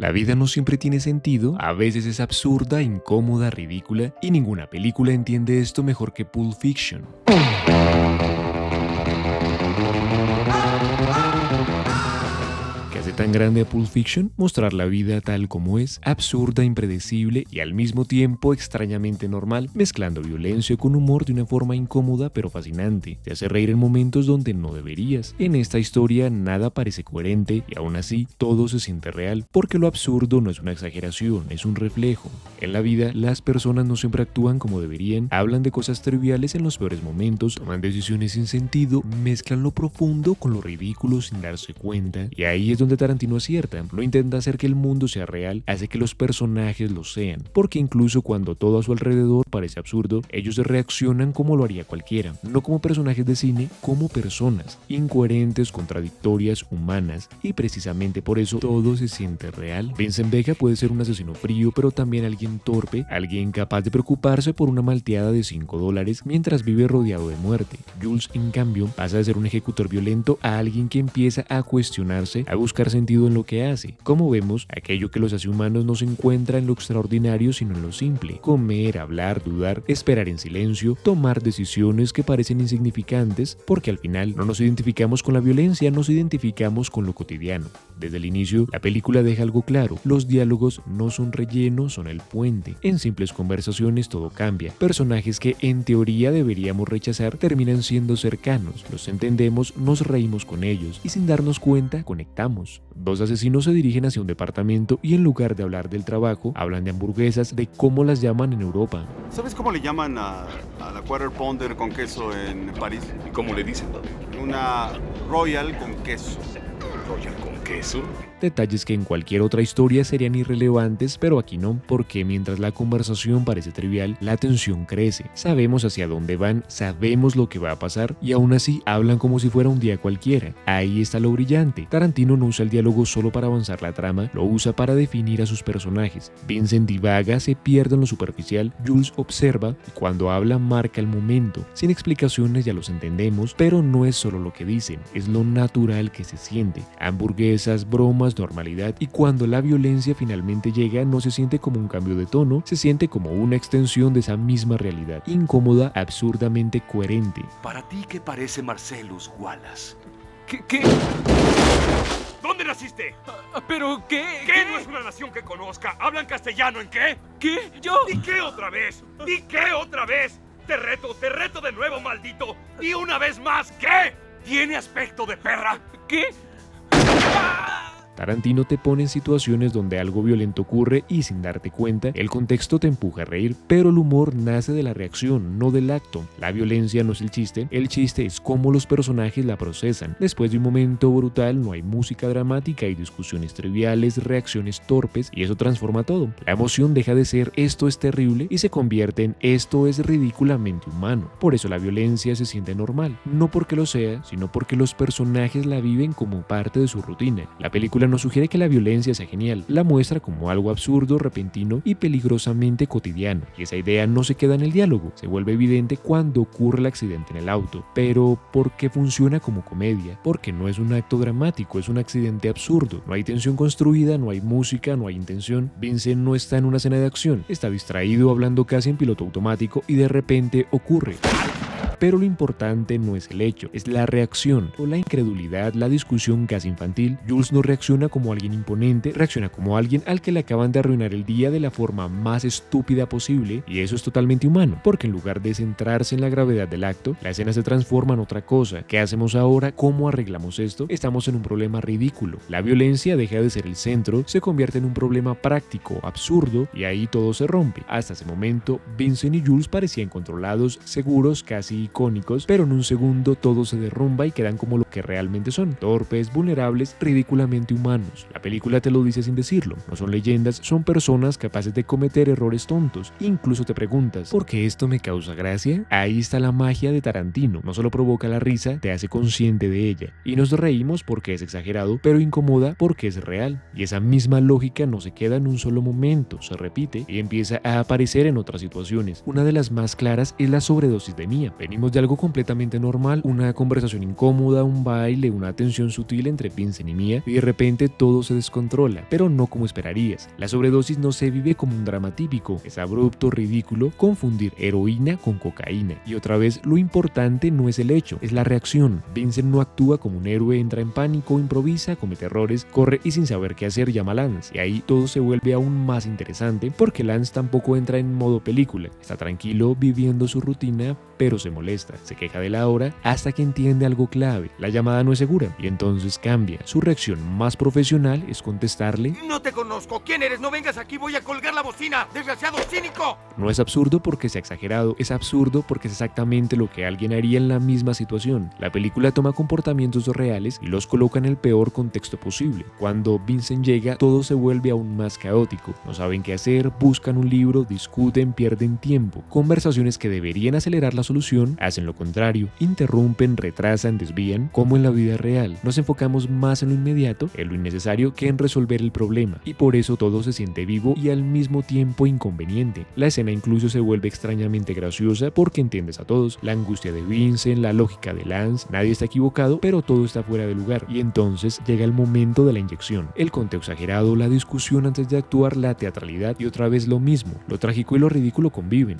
La vida no siempre tiene sentido, a veces es absurda, incómoda, ridícula, y ninguna película entiende esto mejor que Pulp Fiction. Tan grande a Pulp Fiction, mostrar la vida tal como es, absurda, impredecible y al mismo tiempo extrañamente normal, mezclando violencia con humor de una forma incómoda pero fascinante. Te hace reír en momentos donde no deberías. En esta historia nada parece coherente y aún así todo se siente real, porque lo absurdo no es una exageración, es un reflejo. En la vida, las personas no siempre actúan como deberían, hablan de cosas triviales en los peores momentos, toman decisiones sin sentido, mezclan lo profundo con lo ridículo sin darse cuenta, y ahí es donde Tarantino acierta, no intenta hacer que el mundo sea real, hace que los personajes lo sean, porque incluso cuando todo a su alrededor parece absurdo, ellos reaccionan como lo haría cualquiera, no como personajes de cine, como personas, incoherentes, contradictorias, humanas, y precisamente por eso todo se siente real. Vincent Vega puede ser un asesino frío, pero también alguien torpe, alguien capaz de preocuparse por una malteada de $5 mientras vive rodeado de muerte. Jules, en cambio, pasa de ser un ejecutor violento a alguien que empieza a cuestionarse, a buscar sentido en lo que hace. Como vemos, aquello que los hace humanos no se encuentra en lo extraordinario sino en lo simple: comer, hablar, dudar, esperar en silencio, tomar decisiones que parecen insignificantes, porque al final no nos identificamos con la violencia, nos identificamos con lo cotidiano. Desde el inicio, la película deja algo claro: los diálogos no son relleno, son el puente. En simples conversaciones todo cambia. Personajes que en teoría deberíamos rechazar terminan siendo cercanos, los entendemos, nos reímos con ellos y sin darnos cuenta conectamos. Dos asesinos se dirigen hacia un departamento y en lugar de hablar del trabajo, hablan de hamburguesas, de cómo las llaman en Europa. ¿Sabes cómo le llaman a la Quarter Pounder con queso en París? ¿Y cómo le dicen? Una Royal con queso. ¿Royal con queso? Detalles que en cualquier otra historia serían irrelevantes, pero aquí no, porque mientras la conversación parece trivial, la tensión crece. Sabemos hacia dónde van, sabemos lo que va a pasar y aún así hablan como si fuera un día cualquiera. Ahí está lo brillante. Tarantino no usa el diálogo solo para avanzar la trama, lo usa para definir a sus personajes. Vincent divaga, se pierde en lo superficial, Jules observa y cuando habla marca el momento. Sin explicaciones ya los entendemos, pero no es solo lo que dicen, es lo natural que se siente. Hamburguesas, bromas, normalidad, y cuando la violencia finalmente llega no se siente como un cambio de tono, se siente como una extensión de esa misma realidad, incómoda, absurdamente coherente. ¿Para ti qué parece Marcellus Wallace? ¿Qué? ¿Dónde naciste? ¿Pero qué? ¿Qué no es una nación que conozca? ¿Hablan castellano en qué? ¿Qué? ¿Yo? ¿Y qué otra vez? ¿Y qué otra vez? Te reto de nuevo, maldito. ¿Y una vez más qué? ¿Tiene aspecto de perra? ¿Qué? Tarantino te pone en situaciones donde algo violento ocurre y sin darte cuenta, el contexto te empuja a reír, pero el humor nace de la reacción, no del acto. La violencia no es el chiste es cómo los personajes la procesan. Después de un momento brutal no hay música dramática, hay discusiones triviales, reacciones torpes y eso transforma todo. La emoción deja de ser esto es terrible y se convierte en esto es ridículamente humano. Por eso la violencia se siente normal, no porque lo sea, sino porque los personajes la viven como parte de su rutina. La película nos sugiere que la violencia sea genial, la muestra como algo absurdo, repentino y peligrosamente cotidiano, y esa idea no se queda en el diálogo, se vuelve evidente cuando ocurre el accidente en el auto. Pero ¿por qué funciona como comedia? Porque no es un acto dramático, es un accidente absurdo, no hay tensión construida, no hay música, no hay intención. Vincent no está en una escena de acción, está distraído hablando casi en piloto automático y de repente ocurre. Pero lo importante no es el hecho, es la reacción o la incredulidad, la discusión casi infantil. Jules no reacciona como alguien imponente, reacciona como alguien al que le acaban de arruinar el día de la forma más estúpida posible, y eso es totalmente humano, porque en lugar de centrarse en la gravedad del acto, la escena se transforma en otra cosa. ¿Qué hacemos ahora? ¿Cómo arreglamos esto? Estamos en un problema ridículo. La violencia deja de ser el centro, se convierte en un problema práctico, absurdo, y ahí todo se rompe. Hasta ese momento, Vincent y Jules parecían controlados, seguros, casi icónicos, pero en un segundo todo se derrumba y quedan como lo que realmente son: torpes, vulnerables, ridículamente humanos. La película te lo dice sin decirlo, no son leyendas, son personas capaces de cometer errores tontos. Incluso te preguntas, ¿por qué esto me causa gracia? Ahí está la magia de Tarantino, no solo provoca la risa, te hace consciente de ella, y nos reímos porque es exagerado, pero incomoda porque es real, y esa misma lógica no se queda en un solo momento, se repite y empieza a aparecer en otras situaciones. Una de las más claras es la sobredosis de Mia. Penny Salimos de algo completamente normal, una conversación incómoda, un baile, una tensión sutil entre Vincent y Mia, y de repente todo se descontrola, pero no como esperarías. La sobredosis no se vive como un drama típico, es abrupto, ridículo, confundir heroína con cocaína. Y otra vez, lo importante no es el hecho, es la reacción. Vincent no actúa como un héroe, entra en pánico, improvisa, comete errores, corre y sin saber qué hacer llama a Lance. Y ahí todo se vuelve aún más interesante porque Lance tampoco entra en modo película. Está tranquilo viviendo su rutina, pero se molesta, se queja de la hora hasta que entiende algo clave. La llamada no es segura y entonces cambia. Su reacción más profesional es contestarle: No te conozco. ¿Quién eres? No vengas aquí. Voy a colgar la bocina. ¡Desgraciado cínico! No es absurdo porque sea exagerado, es absurdo porque es exactamente lo que alguien haría en la misma situación. La película toma comportamientos reales y los coloca en el peor contexto posible. Cuando Vincent llega, todo se vuelve aún más caótico. No saben qué hacer, buscan un libro, discuten, pierden tiempo. Conversaciones que deberían acelerar la solución hacen lo contrario, interrumpen, retrasan, desvían, como en la vida real. Nos enfocamos más en lo inmediato, en lo innecesario, que en resolver el problema, y por eso todo se siente vivo y al mismo tiempo inconveniente. La escena incluso se vuelve extrañamente graciosa porque entiendes a todos, la angustia de Vincent, la lógica de Lance, nadie está equivocado, pero todo está fuera de lugar, y entonces llega el momento de la inyección. El conteo exagerado, la discusión antes de actuar, la teatralidad y otra vez lo mismo, lo trágico y lo ridículo conviven.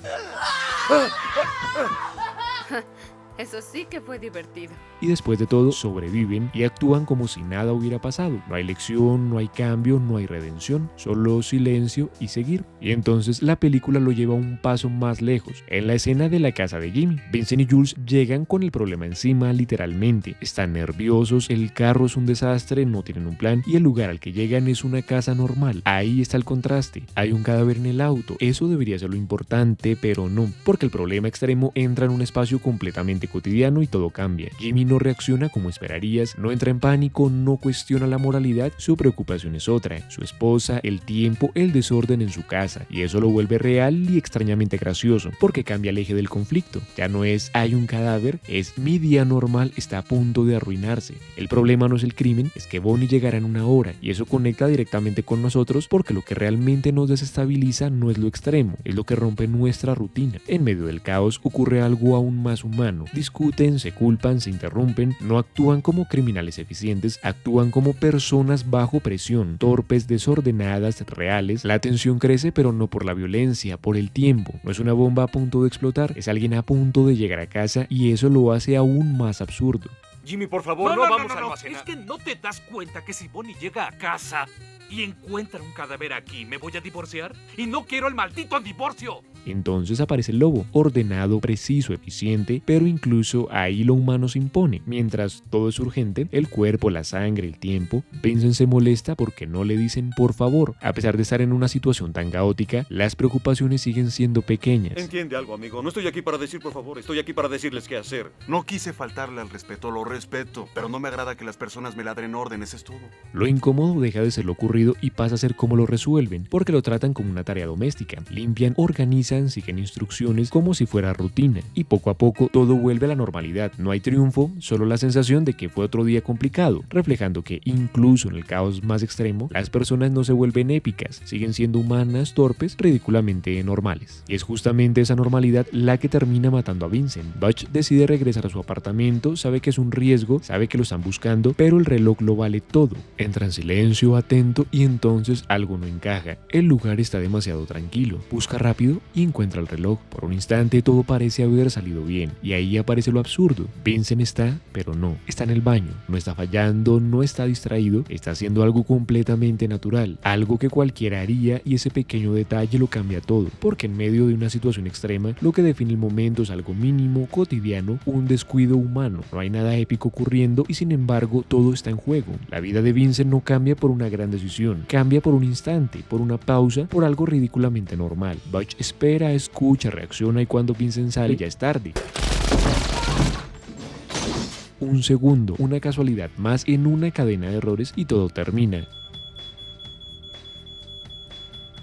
Eso sí que fue divertido. Y después de todo, sobreviven y actúan como si nada hubiera pasado. No hay lección, no hay cambio, no hay redención, solo silencio y seguir. Y entonces la película lo lleva un paso más lejos. En la escena de la casa de Jimmy, Vincent y Jules llegan con el problema encima literalmente. Están nerviosos, el carro es un desastre, no tienen un plan y el lugar al que llegan es una casa normal. Ahí está el contraste. Hay un cadáver en el auto. Eso debería ser lo importante, pero no, porque el problema extremo entra en un espacio completamente cotidiano y todo cambia. Jimmy no reacciona como esperarías, no entra en pánico, no cuestiona la moralidad, su preocupación es otra, su esposa, el tiempo, el desorden en su casa, y eso lo vuelve real y extrañamente gracioso, porque cambia el eje del conflicto. Ya no es hay un cadáver, es mi día normal está a punto de arruinarse. El problema no es el crimen, es que Bonnie llegará en una hora, y eso conecta directamente con nosotros porque lo que realmente nos desestabiliza no es lo extremo, es lo que rompe nuestra rutina. En medio del caos ocurre algo aún más humano. Discuten, se culpan, se interrumpen, no actúan como criminales eficientes, actúan como personas bajo presión, torpes, desordenadas, reales. La tensión crece, pero no por la violencia, por el tiempo. No es una bomba a punto de explotar, es alguien a punto de llegar a casa y eso lo hace aún más absurdo. Jimmy, por favor, no vamos a no. almacenar. Es que no te das cuenta que si Bonnie llega a casa y encuentra un cadáver aquí, ¿me voy a divorciar? Y no quiero el maldito divorcio. Entonces aparece el lobo, ordenado, preciso, eficiente, pero incluso ahí lo humano se impone. Mientras todo es urgente, el cuerpo, la sangre, el tiempo, Vincent se molesta porque no le dicen por favor. A pesar de estar en una situación tan caótica, las preocupaciones siguen siendo pequeñas. Entiende algo, amigo. No estoy aquí para decir por favor, estoy aquí para decirles qué hacer. No quise faltarle al respeto, lo respeto, pero no me agrada que las personas me ladren órdenes, es todo. Lo incómodo deja de ser lo ocurrido y pasa a ser cómo lo resuelven, porque lo tratan como una tarea doméstica. Limpian, organizan, siguen instrucciones como si fuera rutina, y poco a poco todo vuelve a la normalidad. No hay triunfo, solo la sensación de que fue otro día complicado, reflejando que incluso en el caos más extremo, las personas no se vuelven épicas, siguen siendo humanas, torpes, ridículamente normales. Y es justamente esa normalidad la que termina matando a Vincent. Butch decide regresar a su apartamento, sabe que es un riesgo, sabe que lo están buscando, pero el reloj lo vale todo. Entra en silencio, atento, y entonces algo no encaja. El lugar está demasiado tranquilo. Busca rápido y encuentra el reloj. Por un instante todo parece haber salido bien, y ahí aparece lo absurdo. Vincent está, pero no. Está en el baño, no está fallando, no está distraído, está haciendo algo completamente natural, algo que cualquiera haría, y ese pequeño detalle lo cambia todo, porque en medio de una situación extrema, lo que define el momento es algo mínimo, cotidiano, un descuido humano. No hay nada épico ocurriendo y sin embargo todo está en juego. La vida de Vincent no cambia por una gran decisión, cambia por un instante, por una pausa, por algo ridículamente normal. Butch espera, escucha, reacciona, y cuando Vincent sale ya es tarde. Un segundo, una casualidad más en una cadena de errores y todo termina.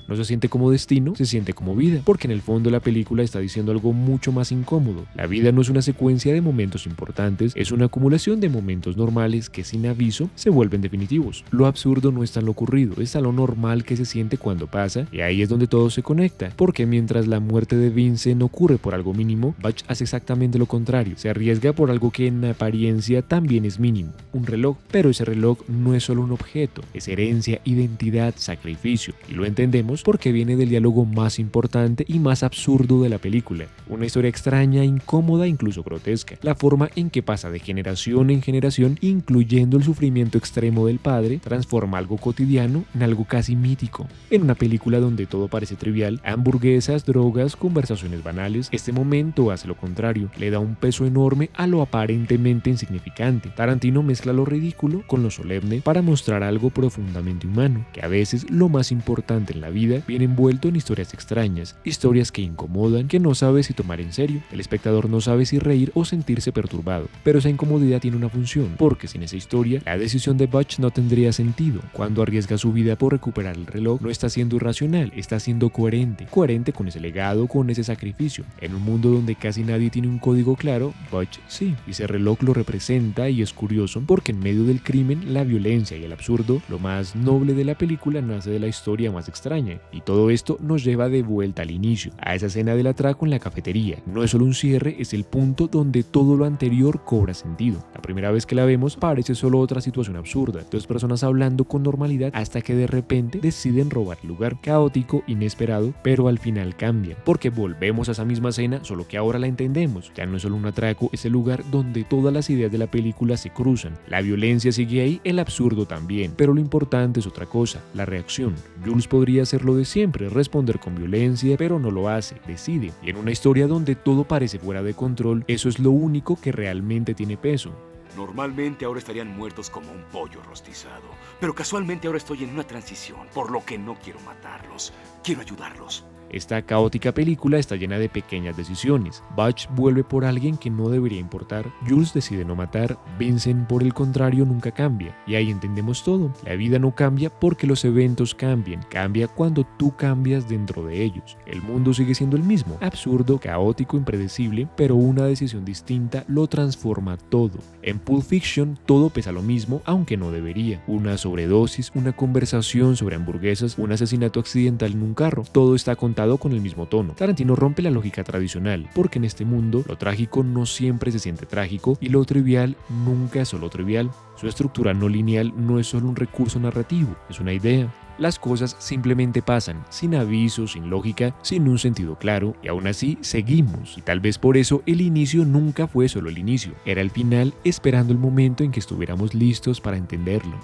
No se siente como destino, se siente como vida, porque en el fondo la película está diciendo algo mucho más incómodo. La vida no es una secuencia de momentos importantes, es una acumulación de momentos normales que sin aviso se vuelven definitivos. Lo absurdo no está en lo ocurrido, está en lo normal que se siente cuando pasa, y ahí es donde todo se conecta, porque mientras la muerte de Vincent ocurre por algo mínimo, Butch hace exactamente lo contrario, se arriesga por algo que en apariencia también es mínimo, un reloj, pero ese reloj no es solo un objeto, es herencia, identidad, sacrificio, y lo entendemos porque viene del diálogo más importante y más absurdo de la película, una historia extraña, incómoda, incluso grotesca, la forma en que pasa de generación en generación, incluyendo el sufrimiento extremo del padre, transforma algo cotidiano en algo casi mítico. En una película donde todo parece trivial, hamburguesas, drogas, conversaciones banales, este momento hace lo contrario, le da un peso enorme a lo aparentemente insignificante. Tarantino mezcla lo ridículo con lo solemne para mostrar algo profundamente humano, que a veces lo más importante en la vida viene envuelto en historias extrañas, historias que incomodan, que no sabe si tomar en serio. El espectador no sabe si reír o sentirse perturbado, pero esa incomodidad tiene una función, porque sin esa historia, la decisión de Butch no tendría sentido. Cuando arriesga su vida por recuperar el reloj, no está siendo irracional, está siendo coherente con ese legado, con ese sacrificio. En un mundo donde casi nadie tiene un código claro, Butch sí, y ese reloj lo representa, y es curioso porque en medio del crimen, la violencia y el absurdo, lo más noble de la película nace de la historia más extraña, y todo esto nos lleva de vuelta al inicio, a esa escena del atraco en la cafetería. No es solo un cierre, es el punto donde todo lo anterior cobra sentido. La primera vez que la vemos parece solo otra situación absurda, dos personas hablando con normalidad hasta que de repente deciden robar el lugar, caótico, inesperado, pero al final cambia, porque volvemos a esa misma escena, solo que ahora la entendemos. Ya no es solo un atraco, es el lugar donde todas las ideas de la película se cruzan. La violencia sigue ahí, el absurdo también, pero lo importante es otra cosa, la reacción. Jules podría hacer lo de siempre, responder con violencia, pero no lo hace, decide. Y en una historia donde todo parece fuera de control, eso es lo único que realmente tiene peso. Normalmente ahora estarían muertos como un pollo rostizado, pero casualmente ahora estoy en una transición, por lo que no quiero matarlos, quiero ayudarlos. Esta caótica película está llena de pequeñas decisiones. Butch vuelve por alguien que no debería importar, Jules decide no matar, Vincent por el contrario nunca cambia. Y ahí entendemos todo. La vida no cambia porque los eventos cambian, cambia cuando tú cambias dentro de ellos. El mundo sigue siendo el mismo, absurdo, caótico, impredecible, pero una decisión distinta lo transforma todo. En Pulp Fiction todo pesa lo mismo, aunque no debería. Una sobredosis, una conversación sobre hamburguesas, un asesinato accidental en un carro, todo está contado con el mismo tono. Tarantino rompe la lógica tradicional, porque en este mundo lo trágico no siempre se siente trágico y lo trivial nunca es solo trivial. Su estructura no lineal no es solo un recurso narrativo, es una idea. Las cosas simplemente pasan, sin aviso, sin lógica, sin un sentido claro, y aún así seguimos. Y tal vez por eso el inicio nunca fue solo el inicio, era el final esperando el momento en que estuviéramos listos para entenderlo.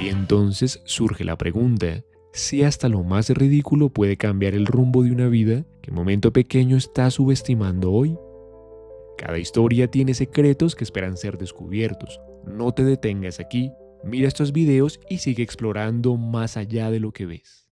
Y entonces surge la pregunta, si hasta lo más ridículo puede cambiar el rumbo de una vida, ¿qué momento pequeño está subestimando hoy? Cada historia tiene secretos que esperan ser descubiertos. No te detengas aquí, mira estos videos y sigue explorando más allá de lo que ves.